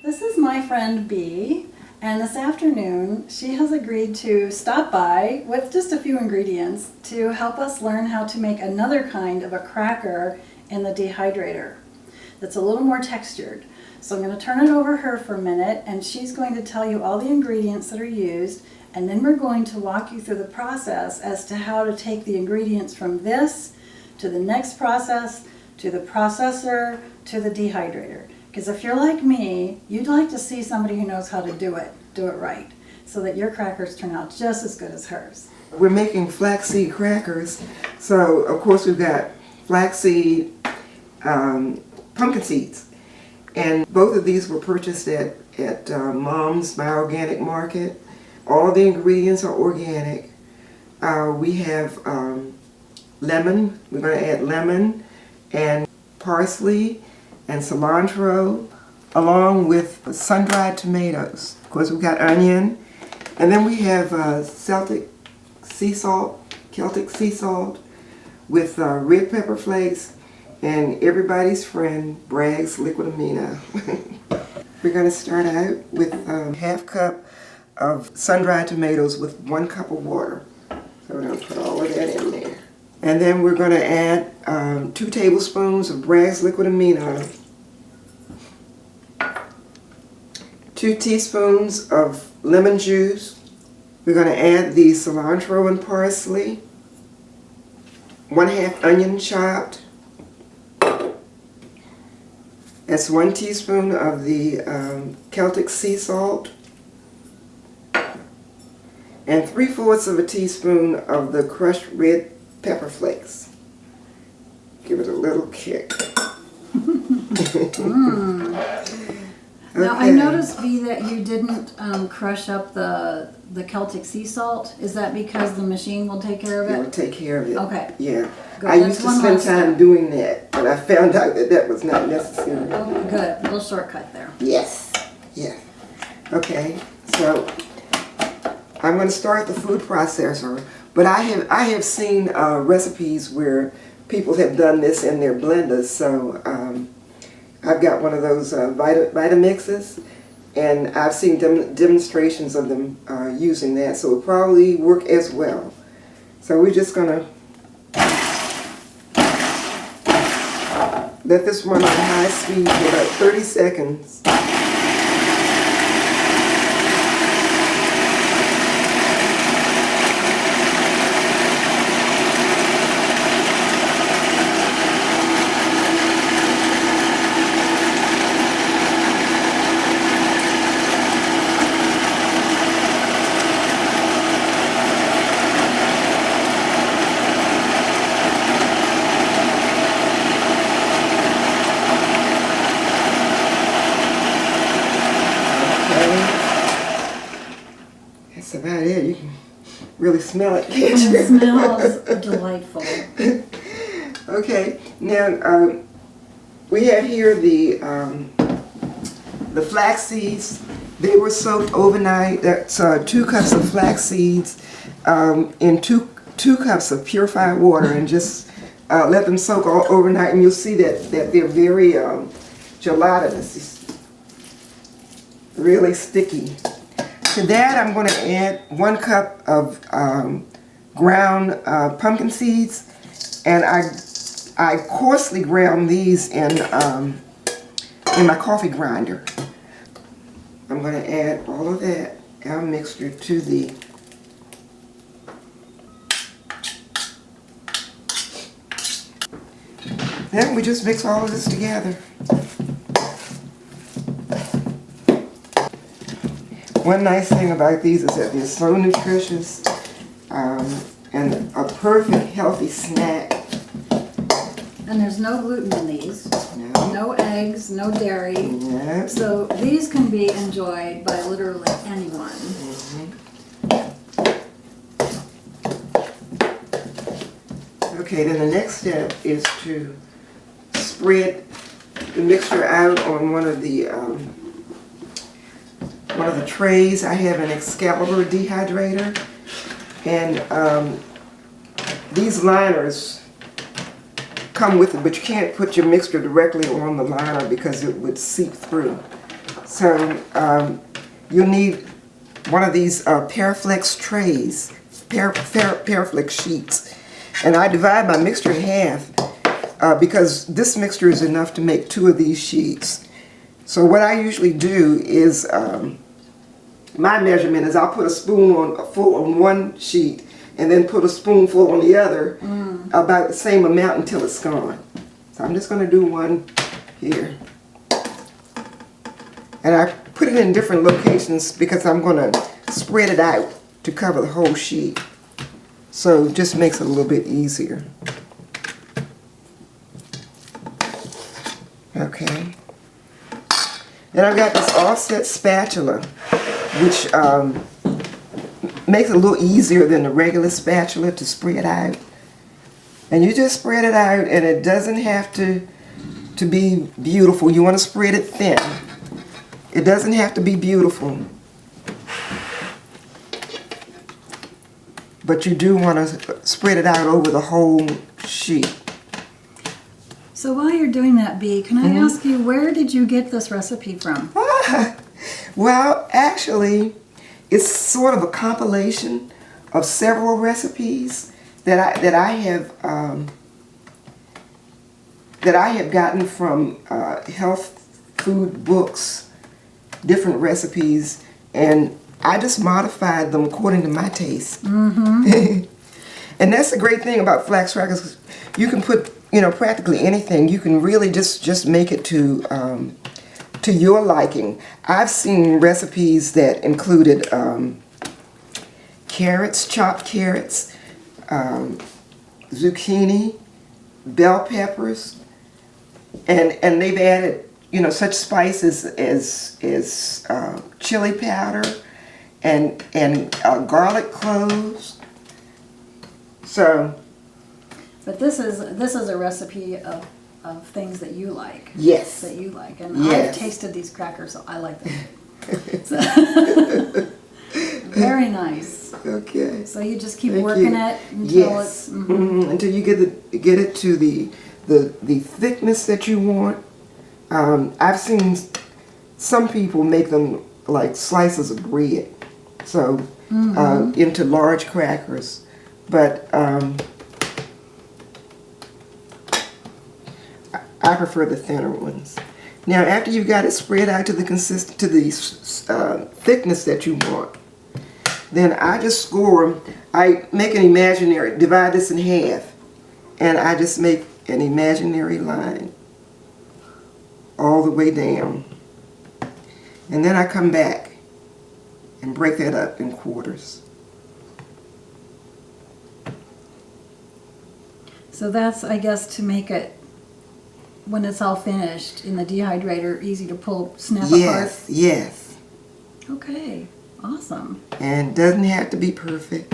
This is my friend Bee, and this afternoon she has agreed to stop by with just a few ingredients to help us learn how to make another kind of a cracker in the dehydrator that's a little more textured. So I'm going to turn it over her for a minute, and she's going to tell you all the ingredients that are used, and then we're going to walk you through the process as to how to take the ingredients from this to the next process, to the processor, to the dehydrator. Because if you're like me, you'd like to see somebody who knows how to do it right, so that your crackers turn out just as good as hers. We're making flaxseed crackers, so of course we've got flaxseed, pumpkin seeds, and both of these were purchased at Mom's My Organic Market. All the ingredients are organic. We have lemon. We're going to add lemon and parsley and cilantro, along with sun-dried tomatoes. Of course, we've got onion, and then we have Celtic sea salt with red pepper flakes and everybody's friend Bragg's liquid amino. We're going to start out with half cup of sun-dried tomatoes with 1 cup of water. So we're going to put all of that in there. And then we're going to add 2 tablespoons of Bragg's liquid amino, 2 teaspoons of lemon juice. We're going to add the cilantro and parsley, 1/2 onion chopped. That's 1 teaspoon of the Celtic sea salt, and 3/4 of a teaspoon of the crushed red pepper flakes. Give it a little kick. Now I noticed, Bee, that you didn't crush up the Celtic sea salt. Is that because the machine will take care of it? It will take care of it. Okay. Yeah. Good. I used to spend time doing that, but I found out that that was not necessary. Oh, good. A little shortcut there. Yes. Yeah. Okay. So I'm going to start the food processor, but I have seen recipes where people have done this in their blenders. So I've got one of those Vitamixes, and I've seen demonstrations of them using that, so it'll probably work as well. So we're just going to let this run on high speed for about 30 seconds. That's about it. You can really smell it, can't you? It smells delightful. Okay, now we have here the flax seeds. They were soaked overnight. That's 2 cups of flax seeds in 2 cups of purified water, and just let them soak all overnight, and you'll see that they're very gelatinous, really sticky. To that, I'm going to add 1 cup of ground pumpkin seeds, and I coarsely ground these in my coffee grinder. I'm going to add all of that, our mixture, to the then we just mix all of this together. One nice thing about these is that they're so nutritious and a perfect healthy snack. And there's no gluten in these. No. No eggs, no dairy. Yeah. So these can be enjoyed by literally anyone. Okay, then the next step is to spread the mixture out on one of the trays. I have an Excalibur dehydrator, and these liners come with it, but you can't put your mixture directly on the liner because it would seep through. So you'll need one of these Flax trays, Flax sheets. And I divide my mixture in half because this mixture is enough to make 2 of these sheets. So what I usually do is, my measurement is I'll put a spoonful on one sheet and then put a spoonful on the other, about the same amount until it's gone. So I'm just going to do one here. And I put it in different locations because I'm going to spread it out to cover the whole sheet. So it just makes it a little bit easier. Okay. Then I've got this offset spatula, which makes it a little easier than the regular spatula to spread out. And you just spread it out, and it doesn't have to be beautiful. You want to spread it thin. It doesn't have to be beautiful. But you do want to spread it out over the whole sheet. So while you're doing that, Bee, can I ask you, where did you get this recipe from? Well, actually, it's sort of a compilation of several recipes that I have gotten from health food books, different recipes, and I just modified them according to my taste. And that's the great thing about flax crackers. You can put, practically anything. You can really just make it to your liking. I've seen recipes that included carrots, chopped carrots, zucchini, bell peppers, and they've added, such spices as chili powder and garlic cloves. So. But this is a recipe of things that you like. Yes. That you like. And Yes. I've tasted these crackers, so I like them. So, very nice. Okay. So you just keep Thank working you. it until Yes. it's... Until you get it to the thickness that you want. I've seen some people make them like slices of bread, so into large crackers. But I prefer the thinner ones. Now, after you've got it spread out to the thickness that you want, then I just score. I make an imaginary, divide this in half, and I just make an imaginary line all the way down. And then I come back and break that up in quarters. So that's, I guess, to make it, when it's all finished in the dehydrator, easy to snap apart? Yes, yes. Okay, awesome. And it doesn't have to be perfect.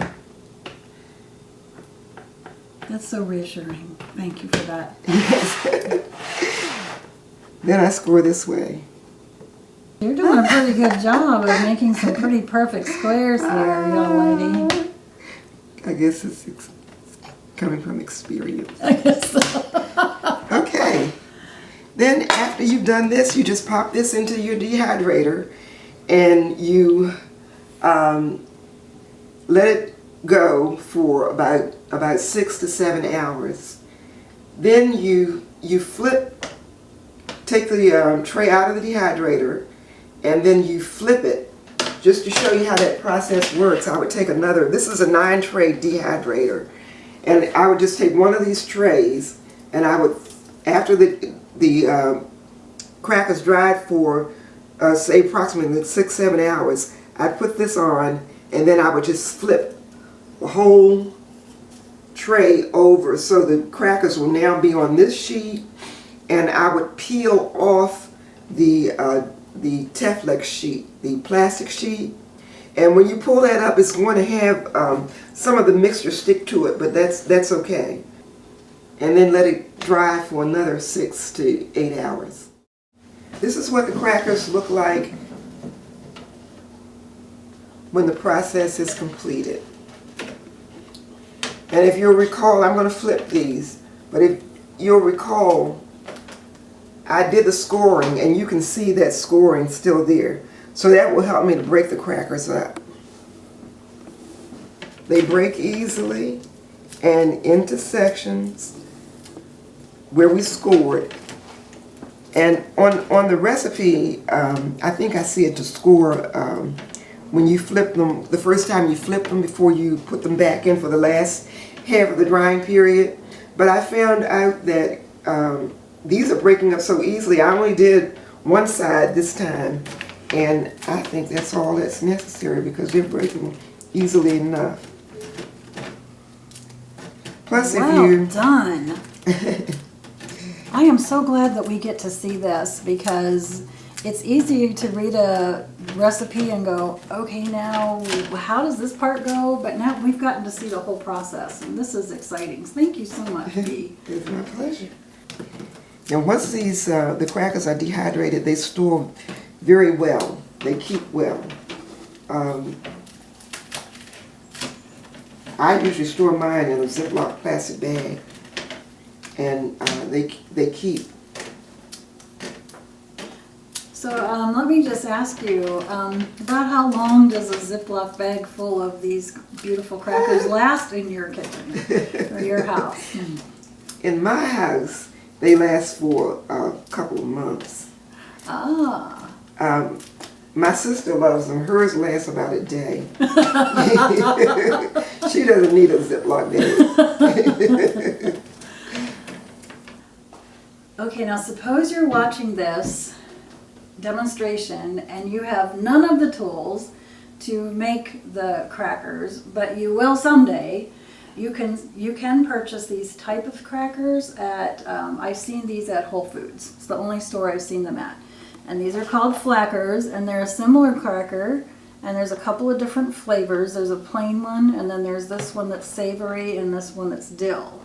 That's so reassuring. Thank you for that. Yes. Then I score this way. You're doing a pretty good job of making some pretty perfect squares there, young lady. I guess it's coming from experience. I guess so. Okay. Then after you've done this, you just pop this into your dehydrator and you let it go for about 6 to 7 hours. Then you take the tray out of the dehydrator, and then you flip it. Just to show you how that process works, I would take this is a 9-tray dehydrator, and I would just take one of these trays, and I would, after the crackers dried for say approximately 6-7 hours, I'd put this on, and then I would just flip the whole tray over so the crackers will now be on this sheet, and I would peel off the Flax sheet, the plastic sheet, and when you pull that up, it's going to have some of the mixture stick to it, but that's okay. And then let it dry for another 6 to 8 hours. This is what the crackers look like when the process is completed. And if you'll recall, I'm going to flip these, but if you'll recall, I did the scoring, and you can see that scoring still there. So that will help me to break the crackers up. They break easily and into sections where we scored. And on the recipe, I think I see it to score when you flip them, the first time you flip them before you put them back in for the last half of the drying period. But I found out that these are breaking up so easily. I only did one side this time, and I think that's all that's necessary because they're breaking easily enough. Plus, if you... Well done. I am so glad that we get to see this because it's easy to read a recipe and go, okay, now how does this part go? But now we've gotten to see the whole process, and this is exciting. Thank you so much, Dee. It's my pleasure. And once these the crackers are dehydrated, they store very well. They keep well. I usually store mine in a Ziploc plastic bag, and they keep. So let me just ask you, about how long does a Ziploc bag full of these beautiful crackers last in your kitchen or your house? In my house, they last for a couple of months. Ah. My sister loves them. Hers lasts about a day. She doesn't need a Ziploc bag. Okay, now suppose you're watching this demonstration and you have none of the tools to make the crackers, but you will someday. You can purchase these type of crackers at, I've seen these at Whole Foods. It's the only store I've seen them at. And these are called Flackers, and they're a similar cracker, and there's a couple of different flavors. There's a plain one, and then there's this one that's savory, and this one that's dill.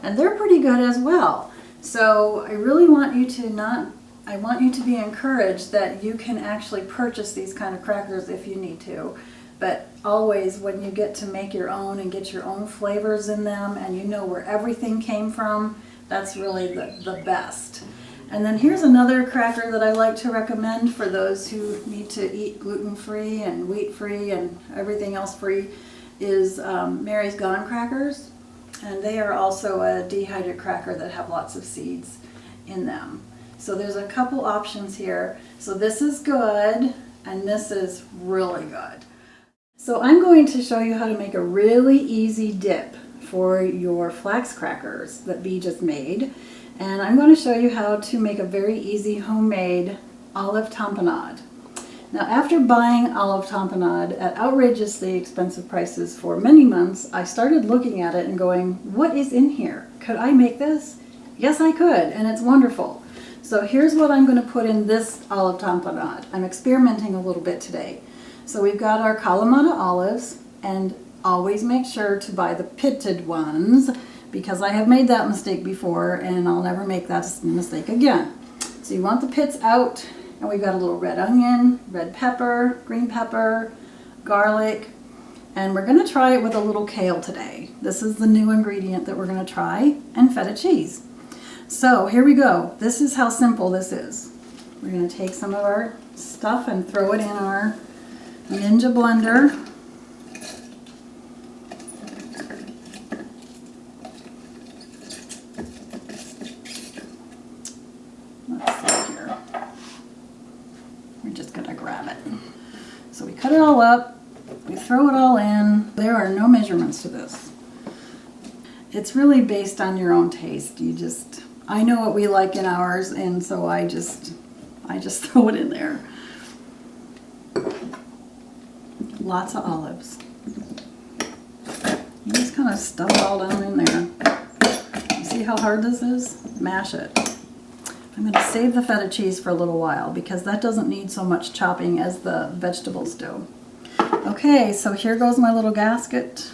And they're pretty good as well. So I really want you to I want you to be encouraged that you can actually purchase these kind of crackers if you need to. But always when you get to make your own and get your own flavors in them and you know where everything came from, that's really the best. And then here's another cracker that I like to recommend for those who need to eat gluten-free and wheat-free and everything else free is Mary's Gone crackers. And they are also a dehydrated cracker that have lots of seeds in them. So there's a couple options here. So this is good and this is really good. So I'm going to show you how to make a really easy dip for your flax crackers that Bee just made. And I'm going to show you how to make a very easy homemade olive tapenade. Now after buying olive tapenade at outrageously expensive prices for many months, I started looking at it and going, what is in here? Could I make this? Yes, I could, and it's wonderful. So here's what I'm going to put in this olive tapenade. I'm experimenting a little bit today. So we've got our Kalamata olives, and always make sure to buy the pitted ones because I have made that mistake before and I'll never make that mistake again. So you want the pits out, and we've got a little red onion, red pepper, green pepper, garlic, and we're going to try it with a little kale today. This is the new ingredient that we're going to try, and feta cheese. So here we go. This is how simple this is. We're going to take some of our stuff and throw it in our Ninja blender. Let's see here. We're just going to grab it. So we cut it all up. We throw it all in. There are no measurements to this. It's really based on your own taste. I know what we like in ours, and so I just throw it in there. Lots of olives. You just kind of stuff it all down in there. You see how hard this is? Mash it. I'm going to save the feta cheese for a little while because that doesn't need so much chopping as the vegetables do. Okay, so here goes my little gasket.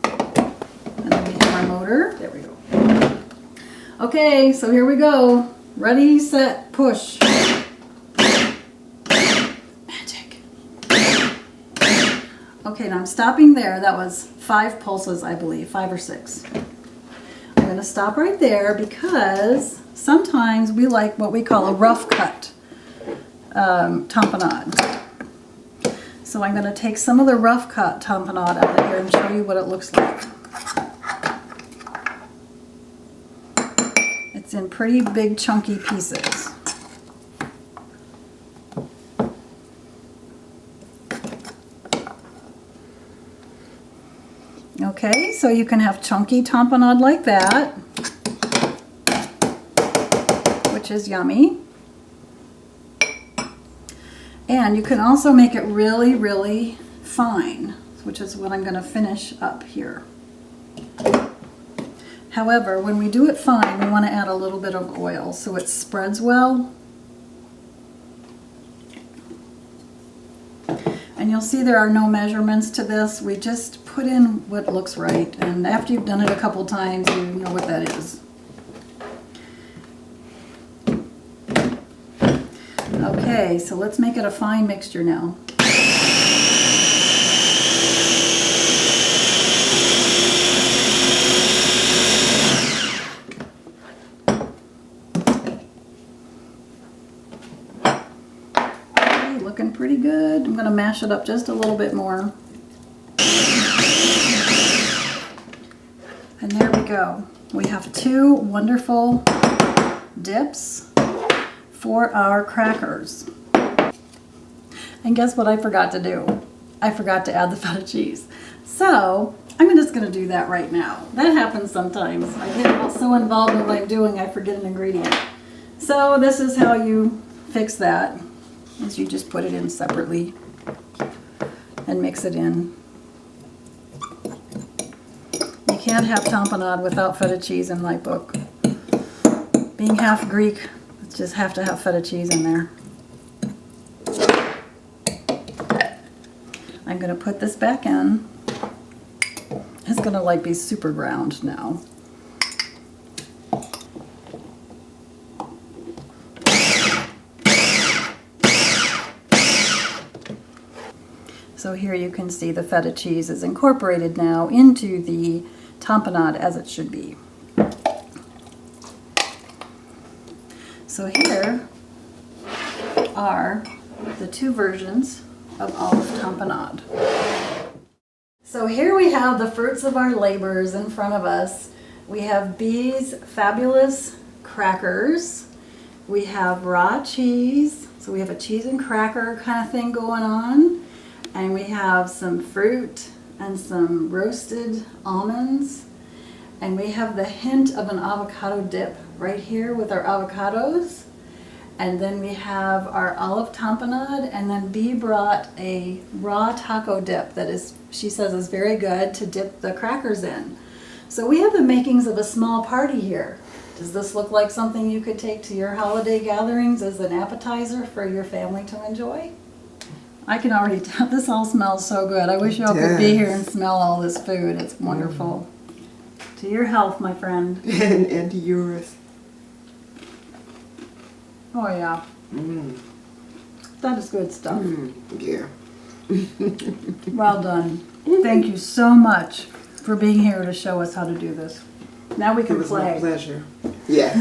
And then we have our motor. There we go. Okay, so here we go. Ready, set, push. Magic. Okay, now I'm stopping there. That was 5 pulses, I believe, 5 or 6. I'm going going to stop right there because sometimes we like what we call a rough cut tapenade. So I'm going to take some of the rough cut tapenade out of here and show you what it looks like. It's in pretty big chunky pieces. Okay, so you can have chunky tapenade like that, which is yummy. And you can also make it really, really fine, which is what I'm going to finish up here. However, when we do it fine, we want to add a little bit of oil so it spreads well. And you'll see there are no measurements to this. We just put in what looks right. And after you've done it a couple times, you know what that is. Okay, so let's make it a fine mixture now. Looking pretty good. I'm going to mash it up just a little bit more. And there we go. We have two wonderful dips for our crackers. And guess what I forgot to do? I forgot to add the feta cheese. So I'm just going to do that right now. That happens sometimes. I get so involved in what I'm doing I forget an ingredient. So this is how you fix that. Is you just put it in separately and mix it in. You can't have tapenade without feta cheese in my book. Being half Greek, you just have to have feta cheese in there. I'm going to put this back in. It's going to like be super ground now. So here you can see the feta cheese is incorporated now into the tapenade as it should be. So here are the two versions of olive tapenade. So here we have the fruits of our labors in front of us. We have Bee's fabulous crackers. We have raw cheese. So we have a cheese and cracker kind of thing going on. And we have some fruit and some roasted almonds. And we have the hint of an avocado dip right here with our avocados. And then we have our olive tapenade, and then Bee brought a raw taco dip that is, she says, is very good to dip the crackers in. So we have the makings of a small party here. Does this look like something you could take to your holiday gatherings as an appetizer for your family to enjoy? I can already tell, this all smells so good. I wish y'all could be here and smell all this food. It's wonderful. To your health, my friend. And to yours. Oh yeah. That is good stuff. Yeah. Well done. Thank you so much for being here to show us how to do this. Now we can play. It was my pleasure. Yes.